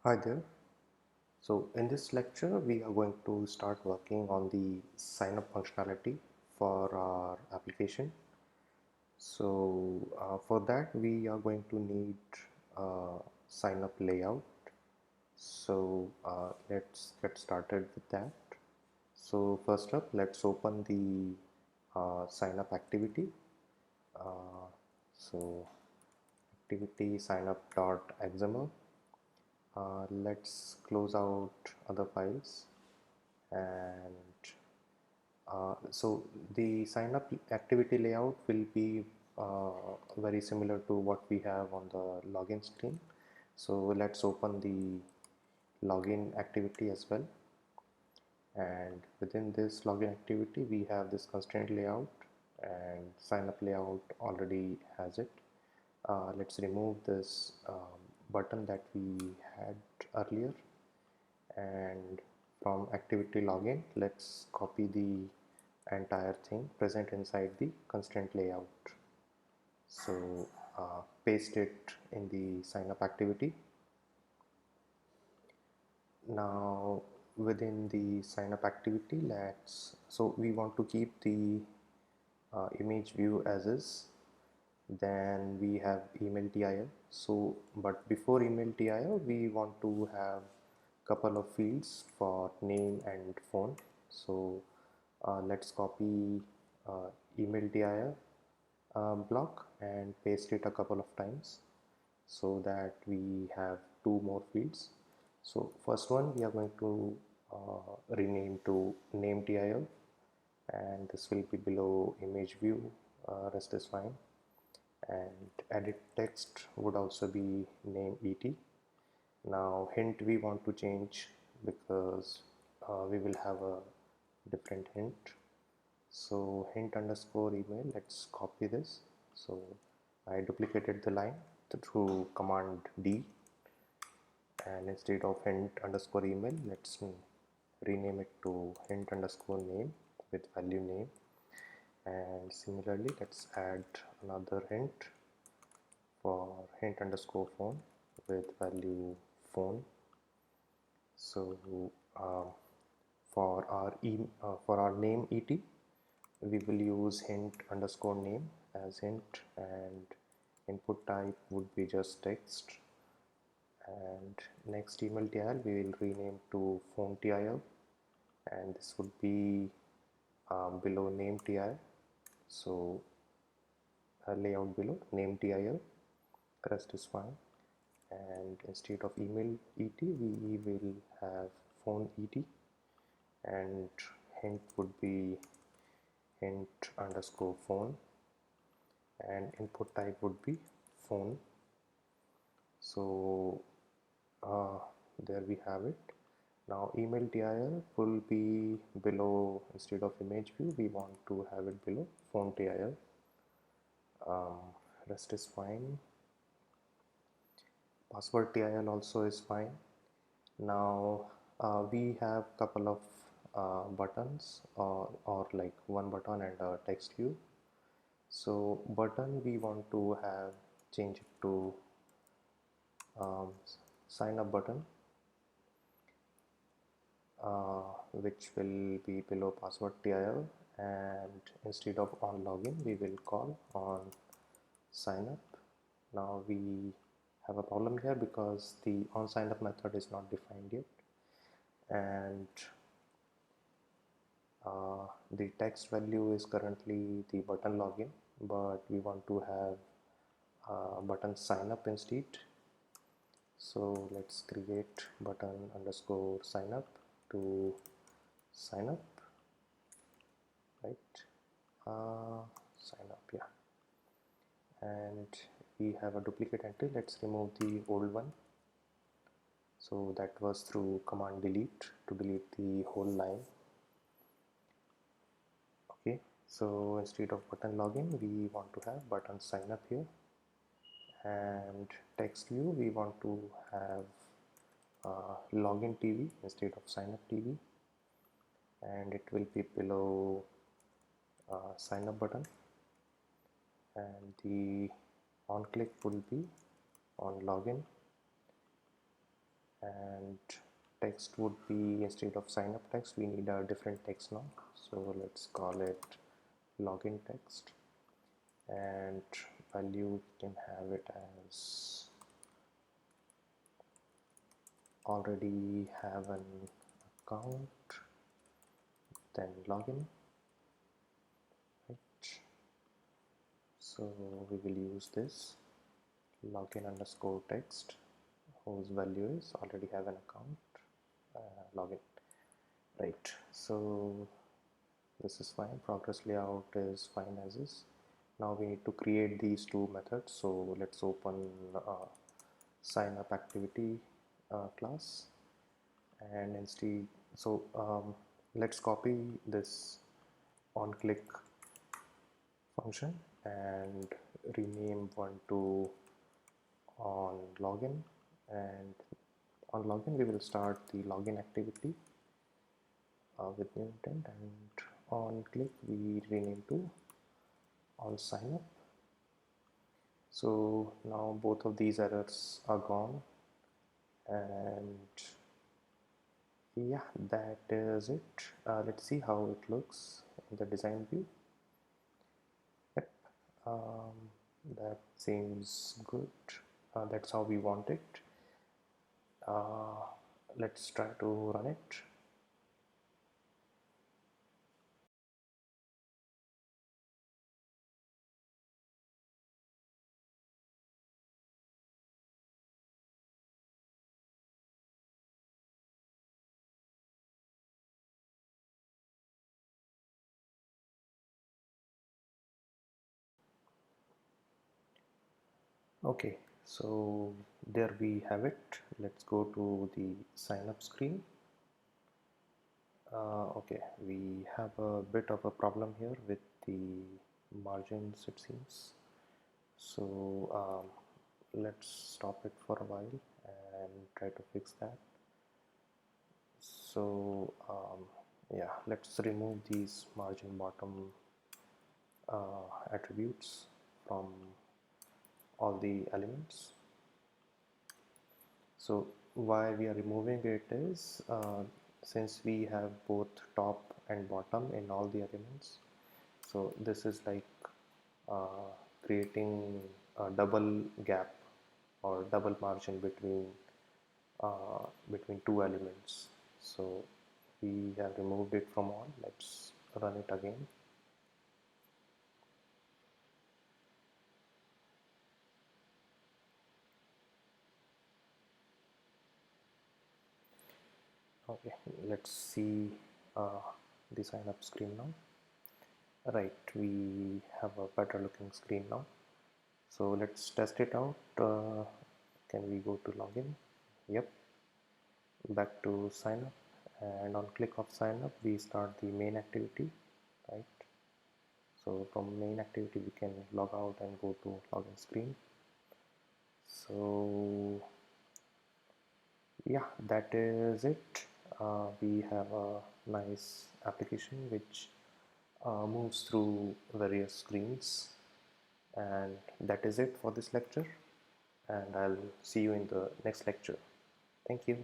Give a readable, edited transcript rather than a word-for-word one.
Hi there. So in this lecture, we are going to start working on the sign up functionality for our application. For that, we are going to need sign up layout. Let's get started with that. So first up, let's open the sign up activity. Uh, so activity sign up .xml. Let's close out other files and so the sign up activity layout will be very similar to what we have on the login screen. So let's open the login activity as well, and within this login activity we have this constraint layout, and sign up layout already has it. Let's remove this button that we had earlier, and from activity login let's copy the entire thing present inside the constraint layout. So paste it in the sign up activity. Now within the sign up activity, we want to keep the image view as is. Then we have email TIL. So but before email TIL we want to have couple of fields for name and phone. So let's copy email TIL block and paste it a couple of times so that we have two more fields. So first one we are going to rename to name TIL, and this will be below image view. Rest is fine, and edit text would also be name et. Now hint we want to change because we will have a different hint. So hint underscore email, let's copy this. So I duplicated the line through command D, and instead of hint underscore email, let's rename it to hint underscore name with value name. And similarly, let's add another hint for hint underscore phone with value phone. So uh, for our name et, we will use hint underscore name as hint, and input type would be just text. And next email TIL we will rename to phone TIL, and this would be below name TIL. So layout below name TIL, rest is fine. And instead of email et we will have phone et, and hint would be hint underscore phone, and input type would be phone. So uh, there we have it. Now email TIL will be below, instead of image view we want to have it below phone TIL. Rest is fine. Password TIL also is fine. Now we have couple of buttons, or like one button and a text view. So button we want to have change it to um, sign up button, which will be below password TIL, and instead of on login we will call on sign up. Now we have a problem here because the on sign up method is not defined yet, and the text value is currently the button login, but we want to have button sign up instead. So let's create button underscore sign up to sign up, right? Sign up, yeah. And we have a duplicate entry. Let's remove the old one. So that was through command delete to delete the whole line. Okay, so instead of button login we want to have button sign up here, and text view we want to have login TV instead of sign up TV, and it will be below sign up button, and the on click will be on login, and text would be, instead of sign up text, we need a different text now. So let's call it login text, and value can have it as already have an account, then login, right? So we will use this login underscore text whose value is already have an account, login, right? So this is fine. Progress layout is fine as is. Now we need to create these two methods. So let's open sign up activity class, and instead, so let's copy this on click function and rename one to on login, and on login we will start the login activity with new intent, and on click we rename to on sign up. So now both of these errors are gone, and yeah, that is it. Let's see how it looks in the design view. Yep, um, that seems good. That's how we want it. uh, let's try to run it. Okay, so there we have it. Let's go to the sign up screen. Okay, we have a bit of a problem here with the margins, it seems. So let's stop it for a while and try to fix that. So yeah, let's remove these margin bottom attributes from all the elements. So why we are removing it is, since we have both top and bottom in all the elements, so this is like uh, creating a double gap or double margin between two elements. So we have removed it from all. Let's run it again. Okay, let's see uh, the sign up screen now. Right, we have a better looking screen now. So let's test it out. Can we go to login? Yep. Back to sign up, and on click of sign up we start the main activity, right? So from main activity we can log out and go to login screen. So yeah, that is it. We have a nice application which moves through various screens, and that is it for this lecture, and I'll see you in the next lecture. Thank you.